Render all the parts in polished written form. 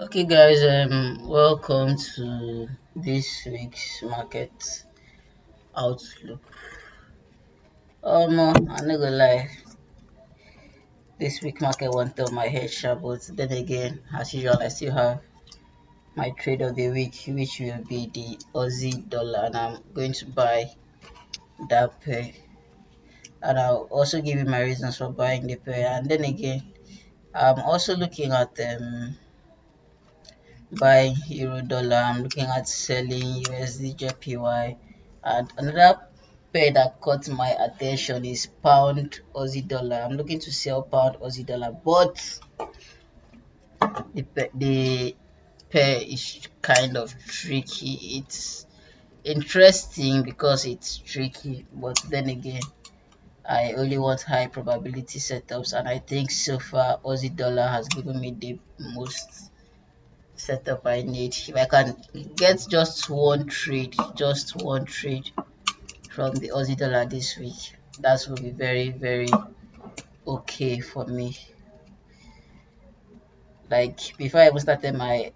Okay, guys, welcome to this week's market outlook. I'm not gonna lie, this week market went on my head sharp, but then again, as usual, I still have my trade of the week, which will be the Aussie dollar, and I'm going to buy that pair. And I'll also give you my reasons for buying the pair. And then again, I'm also looking at buying euro dollar. I'm looking at selling USD JPY, and another pair that caught my attention is pound Aussie dollar. I'm looking to sell pound Aussie dollar, but the pair is kind of tricky. It's interesting because it's tricky, but then again, I only want high probability setups, and I think so far Aussie dollar has given me the most setup I need. If I can get just one trade from the Aussie dollar this week, that will be very, very okay for me. Like before I even started my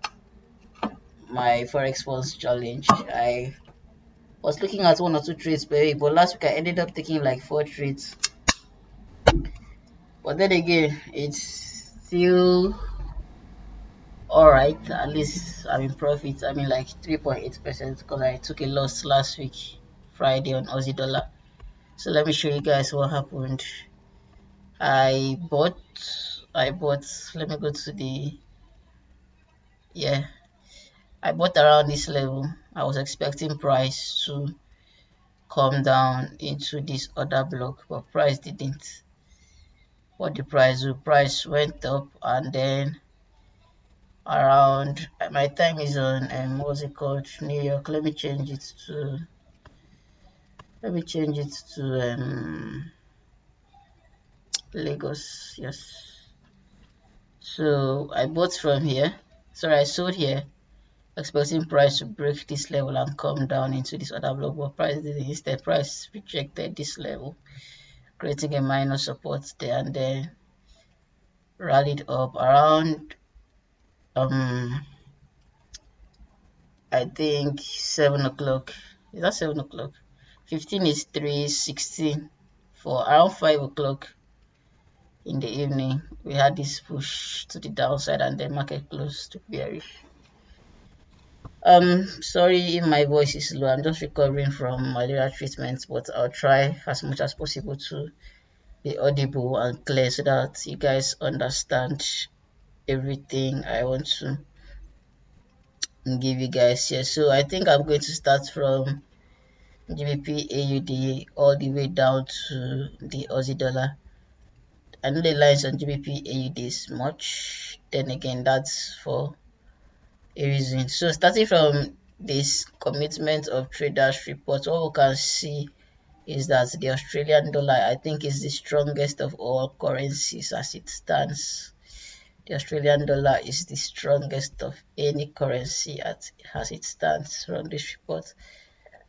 forex funds challenge, I was looking at one or two trades per week, but last week I ended up taking like four trades. But then again, it's still all right. At least I'm in profit. I mean, like 3.8% because I took a loss last week, Friday on Aussie dollar. So let me show you guys what happened. I bought, let me go to yeah, I bought around this level. I was expecting price to come down into this other block, but price didn't. What the price do? Price went up and then around my time is on what's it called? New York. Let me change it to Lagos. Yes. So I bought from here. Sorry, I sold here, expecting price to break this level and come down into this other block, but price didn't. Instead, price rejected this level, creating a minor support there, and then rallied up around I think 7 o'clock. Is that 7 o'clock? 15 is 3, 16. For around 5 o'clock in the evening, we had this push to the downside, and then market closed to bearish. Sorry if my voice is low. I'm just recovering from malaria treatment, but I'll try as much as possible to be audible and clear so that you guys understand everything I want to give you guys here. So I think I'm going to start from GBP AUD all the way down to the Aussie dollar. I know the lines on GBP AUD is much. Then again, that's for a reason. So starting from this commitment of traders report, what we can see is that the Australian dollar, I think, is the strongest of all currencies as it stands. The Australian dollar is the strongest of any currency as it stands from this report.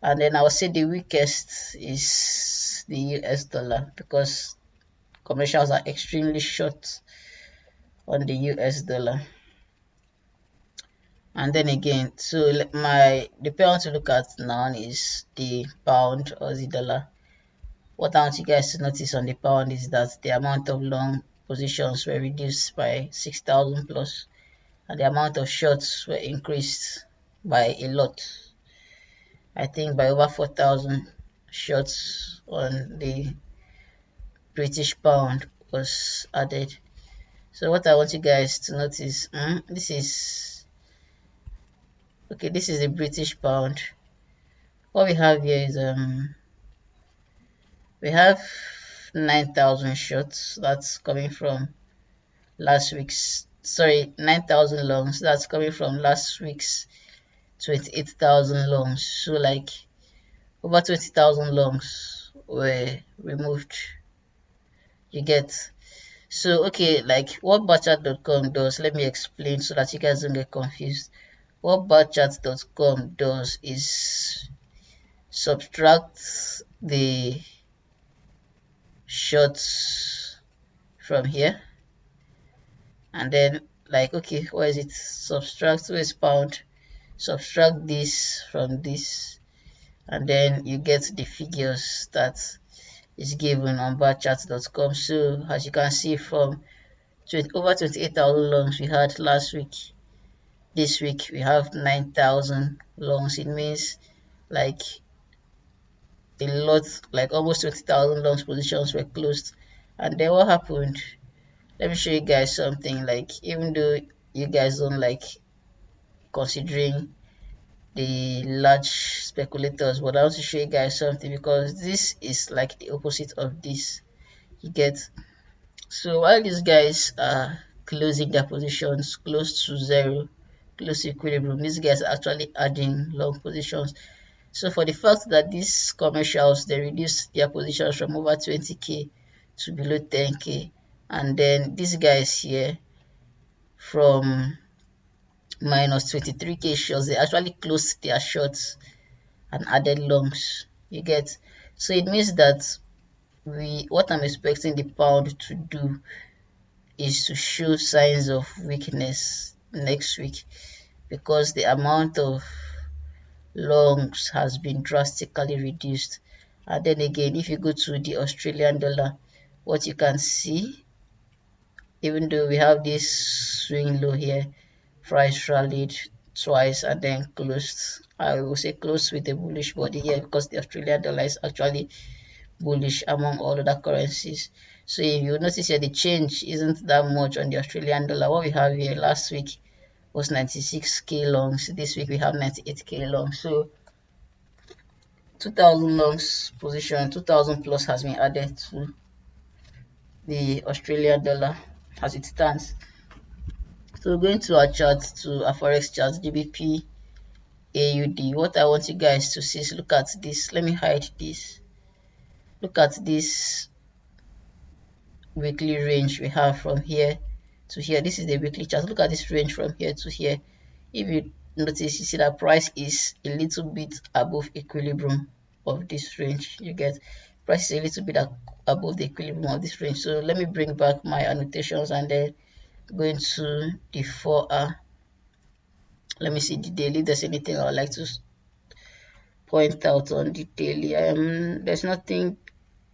And then I would say the weakest is the US dollar because commercials are extremely short on the US dollar. And then again, so the pair I want to look at now is the pound Aussie dollar. What I want you guys to notice on the pound is that the amount of long positions were reduced by 6,000 plus, and the amount of shorts were increased by a lot. I think by over 4,000 shorts on the British pound was added. So what I want you guys to notice, this is okay. This is the British pound. What we have here is we have 9,000 shorts. That's coming from last week's. Sorry, 9,000 longs. That's coming from last week's 28,000 longs. So like over 20,000 longs were removed. You get. So okay, like what barchart.com does, let me explain so that you guys don't get confused. What barchart.com does is subtract the shorts from here, and then like, okay, what is it? Subtract US pound, subtract this from this, and then you get the figures that is given on barchart.com. So as you can see, from over 28,000 longs we had last week, this week we have 9,000 longs. It means like a lot, like almost 20,000 longs positions were closed. And then what happened? Let me show you guys something. Like, even though you guys don't like considering the large speculators, but I want to show you guys something, because this is like the opposite of this. You get? So while these guys are closing their positions close to zero, close to equilibrium, these guys are actually adding long positions. So for the fact that these commercials, they reduced their positions from over 20k to below 10k, and then these guys here from minus 23k shorts, they actually closed their shorts and added longs. You get? So it means that what I'm expecting the pound to do is to show signs of weakness next week, because the amount of longs has been drastically reduced. And then again, if you go to the Australian dollar, what you can see, even though we have this swing low here, price rallied twice and then closed, I will say closed with a bullish body here, because the Australian dollar is actually bullish among all other currencies. So if you notice here, the change isn't that much on the Australian dollar. What we have here last week was 96k longs. This week we have 98k longs. So 2,000 longs position, 2,000 plus has been added to the Australian dollar as it stands. So going to our chart, to our forex chart, GBP AUD. What I want you guys to see is, look at this. Let me hide this. Look at this weekly range we have from here to here. This is the weekly chart. Look at this range from here to here. If you notice, you see that price is a little bit above equilibrium of this range. You get? Price is a little bit above the equilibrium of this range. So let me bring back my annotations and then go into the 4 hour. Let me see the daily. If there's anything I would like to point out on the daily, there's nothing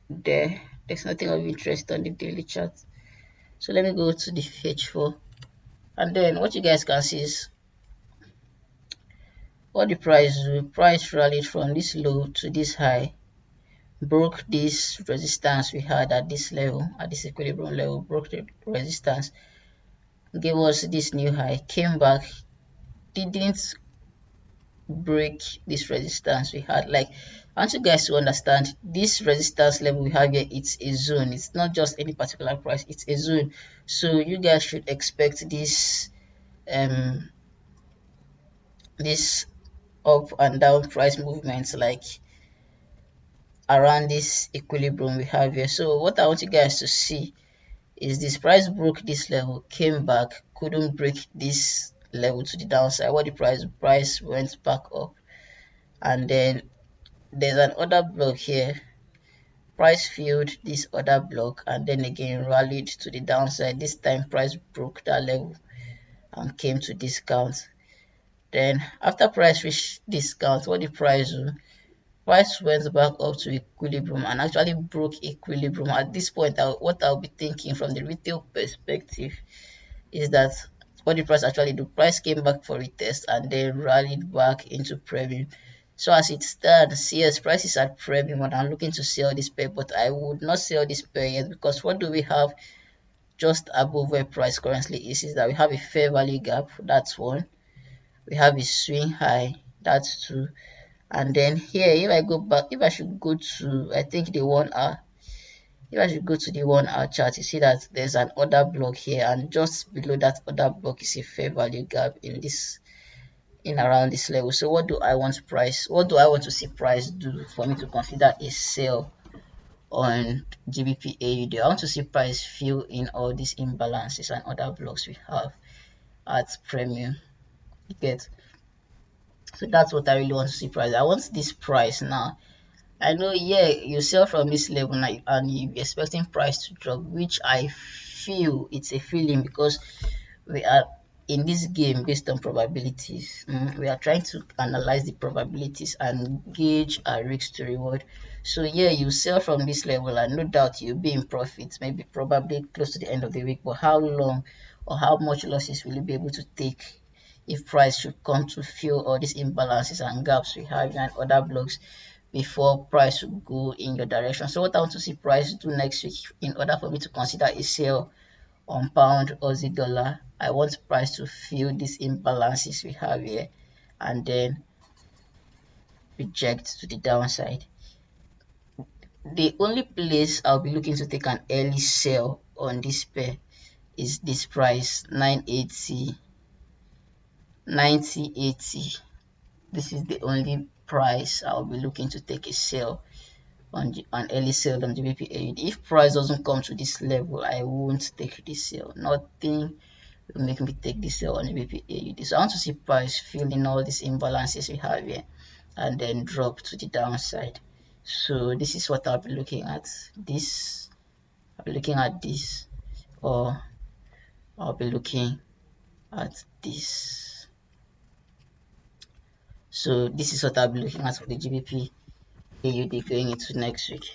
there. There's nothing of interest on the daily chart. So let me go to the H4, and then what you guys can see is what the price rallied from this low to this high, broke this resistance we had at this level, at this equilibrium level, broke the resistance, gave us this new high, came back, didn't break this resistance we had. Like, I want you guys to understand, this resistance level we have here, it's a zone. It's not just any particular price, it's a zone. So you guys should expect this this up and down price movements, like around this equilibrium we have here. So what I want you guys to see is, this price broke this level, came back, couldn't break this level to the downside. What the price went back up, and then there's an order block here. Price filled this other block and then again rallied to the downside. This time price broke that level and came to discount. Then after price reached discount, what the price do? Price went back up to equilibrium and actually broke equilibrium. At this point, what I'll be thinking from the retail perspective is that what the price actually do, price came back for retest and then rallied back into premium. So as it stands, yes, price is at premium and I'm looking to sell this pair, but I would not sell this pair yet, because what do we have just above where price currently is that we have a fair value gap. That's one. We have a swing high. That's two. And then here, if I go back, if I should go to, I think the 1 hour, if I should go to the 1 hour chart, you see that there's an order block here, and just below that order block is a fair value gap in around this level. So what do I want to see price do for me to consider a sale on GBP AUD? I want to see price fill in all these imbalances and other blocks we have at premium. You get? So that's what I really want to see price. I want this price now. I know, yeah, you sell from this level now and you're expecting price to drop, which I feel it's a feeling, because we are in this game based on probabilities. We are trying to analyze the probabilities and gauge our risk to reward. So yeah, you sell from this level and no doubt you'll be in profit, maybe probably close to the end of the week, but how long or how much losses will you be able to take if price should come to fill all these imbalances and gaps we have in other blocks before price will go in your direction? So what I want to see price do next week in order for me to consider a sale on pound Aussie dollar, I want price to fill these imbalances we have here and then reject to the downside. The only place I'll be looking to take an early sell on this pair is this price 980 9080. This is the only price I'll be looking to take a sell on an early sale on GBP AUD. If price doesn't come to this level, I won't take this sale. Nothing will make me take this sale on GBP AUD. So I want to see price filling all these imbalances we have here and then drop to the downside. So this is what I'll be looking at. I'll be looking at this, or I'll be looking at this. So this is what I'll be looking at for the GBP AUD going into next week.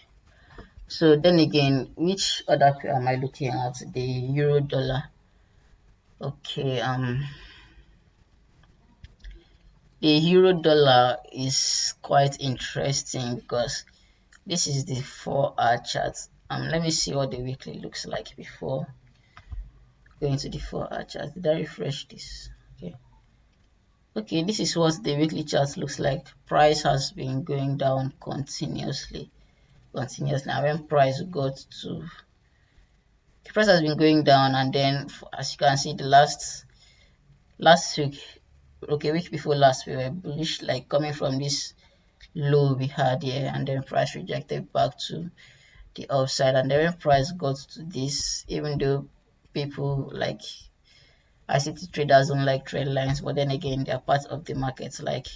So then again, which other pair am I looking at? The euro dollar. Okay, the euro dollar is quite interesting because this is the 4-hour chart. Let me see what the weekly looks like before going to the 4-hour chart. Did I refresh this? Okay, this is what the weekly chart looks like. Price has been going down continuously. Now when price got to, the price has been going down, and then as you can see, the last week, okay, week before last, we were bullish, like coming from this low we had here, and then price rejected back to the upside. And then when price got to this, even though people like ICT traders don't like trend lines, but then again, they are part of the market. Like,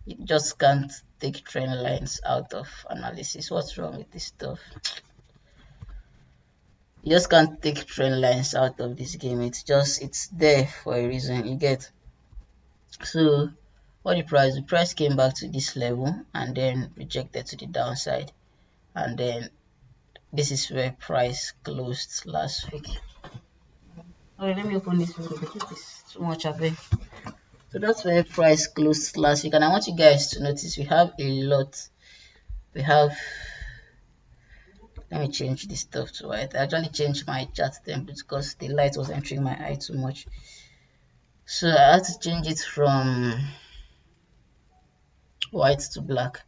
you just can't take trend lines out of analysis. What's wrong with this stuff? You just can't take trend lines out of this game. It's there for a reason. You get. So what the price came back to this level and then rejected to the downside, and then this is where price closed last week. Okay, let me open this window because it's too much of it. So that's where price closed last week, and I want you guys to notice we have a lot. Let me change this stuff to white. I actually changed my chart template because the light was entering my eye too much. So I had to change it from white to black.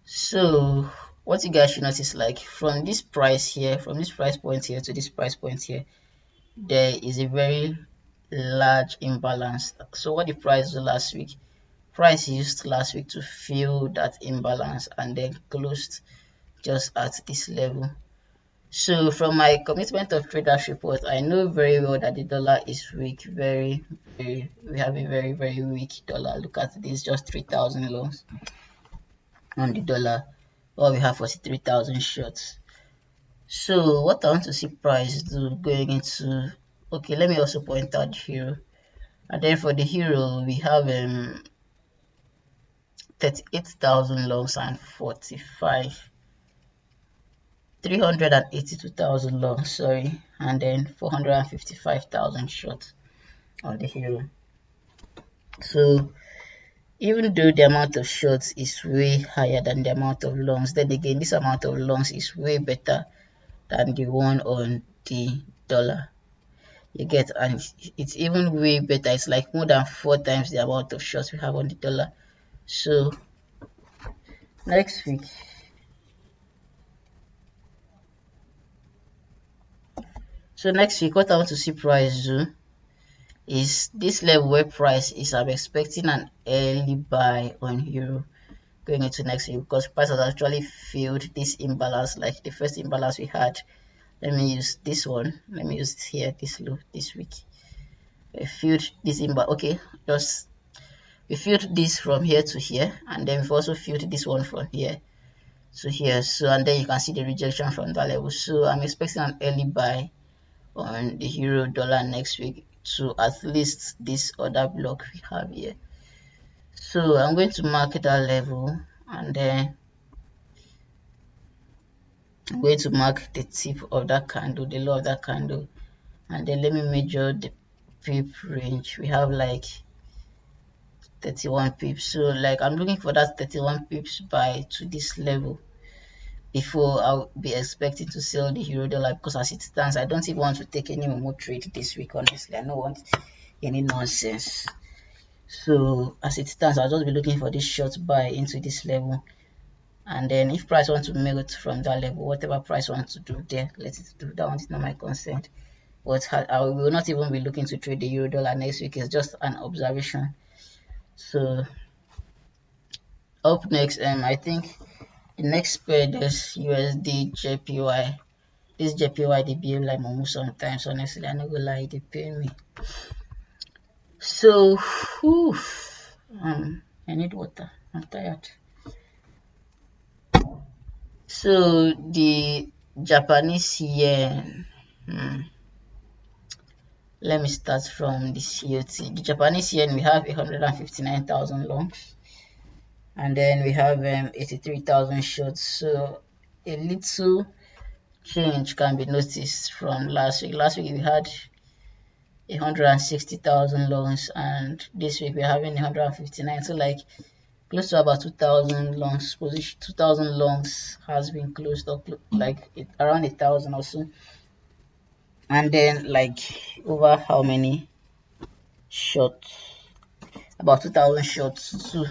So what you guys should notice, like from this price here, from this price point here to this price point here, there is a very large imbalance. So what the price did last week, price used last week to fill that imbalance and then closed just at this level. So from my commitment of traders report, I know very well that the dollar is weak. We have a very, very weak dollar. Look at this, just 3,000 longs on the dollar, while we have 43,000 shorts. So what I want to see price do going into, okay, let me also point out the euro. And then for the euro, we have 38,000 longs and 382,000 longs, sorry, and then 455,000 short on the euro. So even though the amount of shorts is way higher than the amount of longs, then again, this amount of longs is way better than the one on the dollar. You get, and it's even way better. It's like more than 4 times the amount of shorts we have on the dollar. So next week, what I want to see price do is this level where price is. I'm expecting an early buy on euro going into next week because price has actually filled this imbalance, like the first imbalance we had. Let me use this one. Let me use it here, this low, this week. We filled this imbalance. Okay, we filled this from here to here, and then we've also filled this one from here to here. So, and then you can see the rejection from that level. So I'm expecting an early buy on the euro dollar next week to at least this other block we have here. So I'm going to mark that level, and then I'm going to mark the tip of that candle, the low of that candle, and then let me measure the pip range. We have like 31 pips, so like I'm looking for that 31 pips buy to this level before I'll be expecting to sell the euro dollar, because as it stands I don't even want to take any more trade this week. Honestly, I don't want any nonsense. So as it stands, I'll just be looking for this short buy into this level, and then if price wants to make it from that level, whatever price wants to do there, let it do. That one is not my consent. But I will not even be looking to trade the euro dollar next week. It's just an observation. So up next, I think the next pair, there's USD JPY. This JPY they behave like Momu sometimes. Honestly, I not gonna lie, they pay me. So, whew, I need water. I'm tired. So the Japanese yen. Let me start from the COT. The Japanese yen, we have 159,000 longs, and then we have 83,000 shorts. So a little change can be noticed from last week. Last week we had 160,000 longs, and this week we're having 159. So like close to about 2,000 longs position. 2,000 longs has been closed up, like around 1,000 or so. And then like over how many shorts? About 2,000 shorts too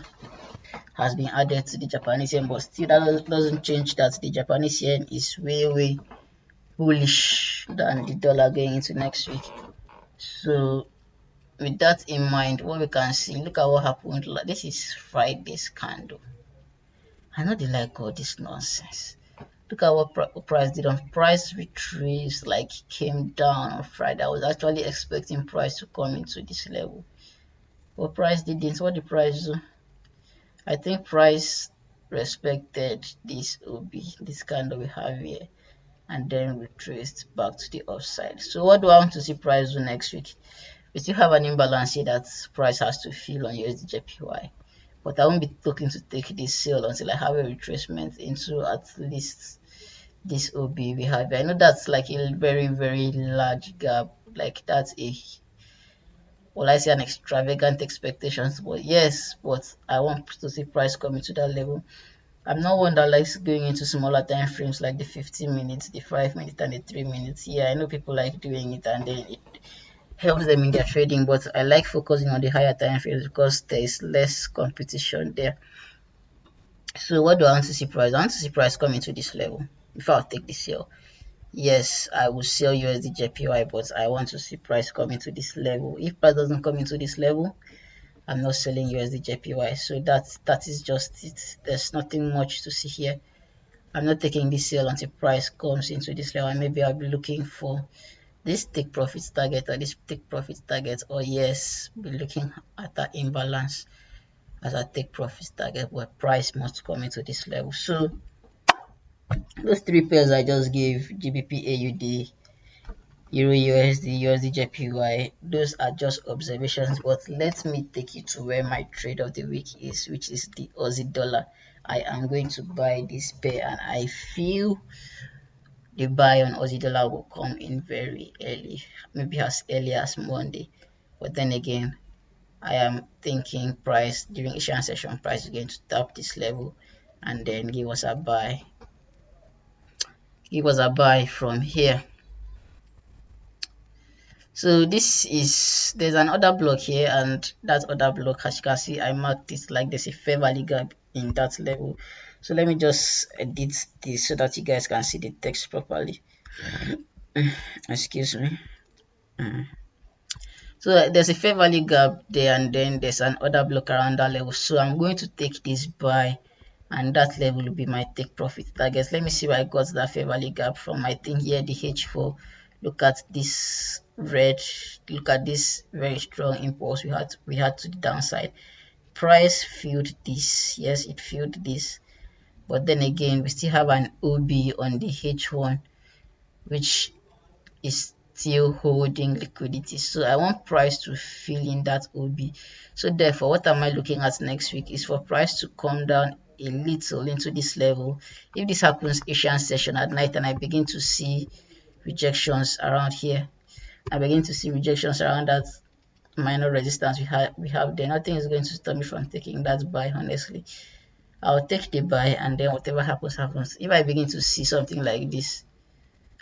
has been added to the Japanese yen, but still that doesn't change that the Japanese yen is way bullish than the dollar going into next week. So with that in mind, what we can see, look at what happened. Like, this is Friday's candle. I know they like all this nonsense. Look at what price did on price retraced, like came down on Friday. I was actually expecting price to come into this level, but price didn't. What the price do? I think price respected this OB, this candle we have here, and then retraced back to the upside. So what do I want to see price do next week? We still have an imbalance here that price has to fill on USDJPY, but I won't be looking to take this sale until I have a retracement into at least this OB we have. I know that's like a very large gap, like that's a, well, I say an extravagant expectations, but yes, but I want to see price coming to that level. I'm not one that likes going into smaller time frames like the 15 minutes, the 5 minutes, and the 3 minutes. Yeah, I know people like doing it, and then it helps them in their trading, but I like focusing on the higher time frames because there is less competition there. So what do I want to see price? I want to see price coming to this level before I take the sale. Yes, I will sell USDJPY, but I want to see price coming to this level. If price doesn't come into this level, I'm not selling USDJPY. So that is just it. There's nothing much to see here. I'm not taking this sale until price comes into this level, and maybe I'll be looking for this take profit target or this take profit target, or yes, be looking at that imbalance as a take profit target where price must come into this level. So those three pairs I just gave, GBP AUD, Euro USD, USD JPY, those are just observations, but let me take you to where my trade of the week is, which is the Aussie dollar. I am going to buy this pair, and I feel the buy on Aussie dollar will come in very early, maybe as early as Monday. But then again, I am thinking price during Asian session, price is going to tap this level and then give us a buy. Give us a buy from here. So this is, there's another block here, and that other block, as you can see, I marked it like there's a fair value gap in that level. So let me just edit this so that you guys can see the text properly. Excuse me. So there's a fair value gap there, and then there's another block around that level. So I'm going to take this buy, and that level will be my take profit target. Let me see where I got that fair value gap from. I think here the H4. Look at this red. Look at this very strong impulse we had to the downside. Price filled this. Yes, it filled this. But then again, we still have an OB on the H1, which is still holding liquidity, so I want price to fill in that OB. So therefore, what am I looking at next week is for price to come down a little into this level. If this happens Asian session at night and I begin to see rejections around here, I begin to see rejections around that minor resistance we have there, nothing is going to stop me from taking that buy. Honestly, I'll take the buy, and then whatever happens. If I begin to see something like this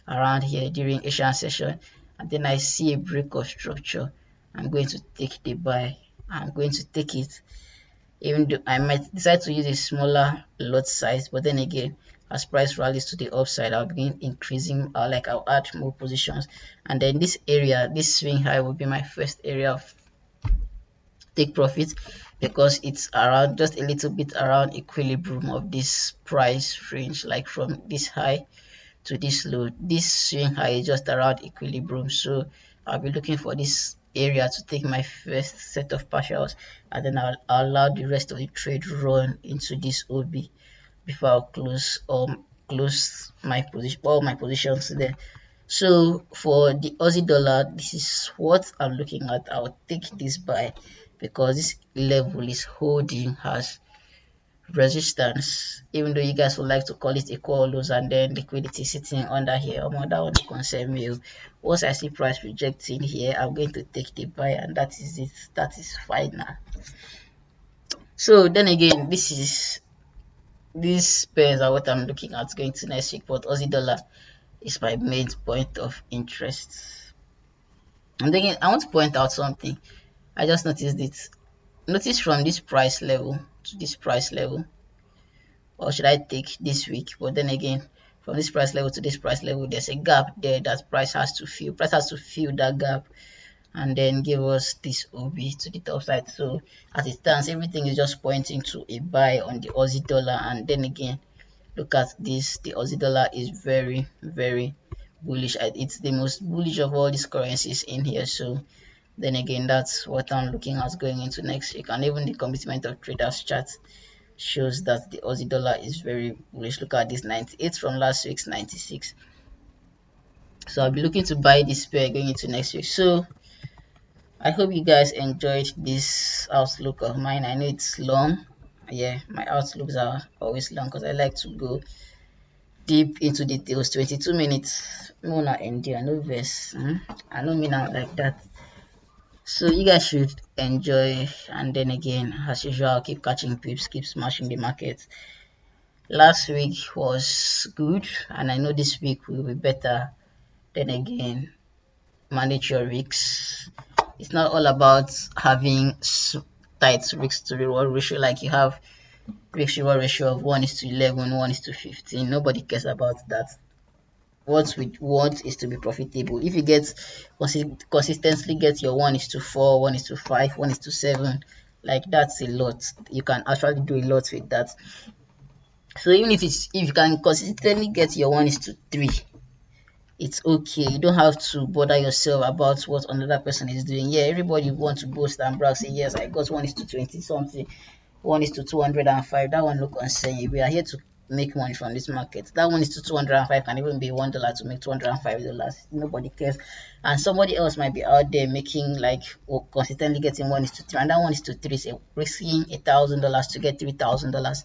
around here during Asian session, and then I see a break of structure, I'm going to take the buy. I'm going to take it, even though I might decide to use a smaller lot size, but then again, as price rallies to the upside, I'll begin increasing, I'll add more positions, and then this area, this swing high, will be my first area of take profit, because it's around just a little bit around equilibrium of this price range, like from this high to this low. This swing high is just around equilibrium, so I'll be looking for this area to take my first set of partials, and then I'll allow the rest of the trade run into this OB before I'll close my position, all my positions there. So for the Aussie dollar, this is what I'm looking at. I'll take this buy because this level is holding as resistance, even though you guys would like to call it a call loss and then liquidity sitting under here. That one concern me. Once I see price rejecting here, I'm going to take the buy, and that is it. That is final. So then again, these pairs are what I'm looking at going to next week, but Aussie dollar is my main point of interest. And again, I want to point out something. I just noticed it. Notice from this price level to this price level, or should I take this week? But then again, from this price level to this price level, there's a gap there that price has to fill. Price has to fill that gap and then give us this OB to the top side. So as it stands, everything is just pointing to a buy on the Aussie dollar. And then again, look at this. The Aussie dollar is very, very bullish. It's the most bullish of all these currencies in here. So then again, that's what I'm looking at going into next week. And even the commitment of traders chart shows that the Aussie dollar is very bullish. Look at this 98 from last week's 96. So I'll be looking to buy this pair going into next week. So I hope you guys enjoyed this outlook of mine. I know it's long. Yeah, my outlooks are always long because I like to go deep into details. 22 minutes. Mona endure, no verse. I don't mean out like that. So you guys should enjoy, and then again, as usual, keep catching pips, keep smashing the market. Last week was good, and I know this week will be better. Then again, manage your risks. It's not all about having tight risk to reward ratio, like you have risk reward ratio of 1:11, 1:15. Nobody cares about that. What we want is to be profitable. If you get consistently get your 1:4, 1:5, 1:7, like that's a lot. You can actually do a lot with that. So even if you can consistently get your 1:3, it's okay. You don't have to bother yourself about what another person is doing. Yeah, everybody wants to boast and brag, say yes, I got 1:20 something, 1:205. That one no concern you. We are here to make money from this market. That 1:205 can even be $1 to make $205. Nobody cares. And somebody else might be out there making like consistently getting 1:3, and that 1:3 is risking $1,000 to get $3,000.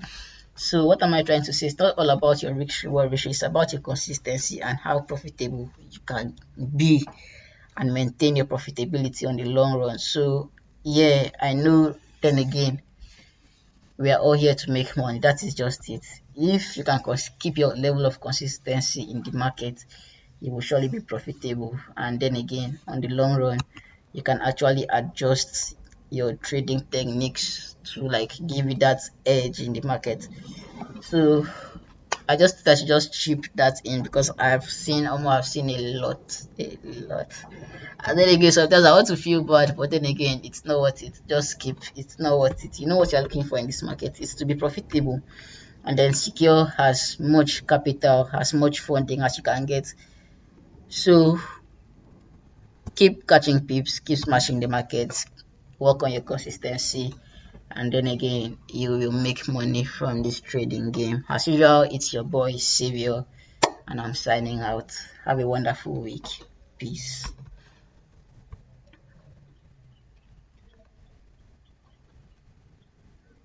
So what am I trying to say? It's not all about your risk reward ratio. It's about your consistency and how profitable you can be and maintain your profitability on the long run. So yeah, I know. Then again, we are all here to make money. That is just it. If you can keep your level of consistency in the market, you will surely be profitable. And then again, on the long run, you can actually adjust your trading techniques to like give you that edge in the market. So I just chip that in because I've seen a lot. And then again, sometimes I want to feel bad, but then again, it's not worth it. Just skip. It's not worth it. You know what you're looking for in this market is to be profitable, and then secure as much capital, as much funding as you can get. So keep catching pips, keep smashing the markets, work on your consistency, and then again you will make money from this trading game. As usual, it's your boy Savior, and I'm signing out. Have a wonderful week. Peace.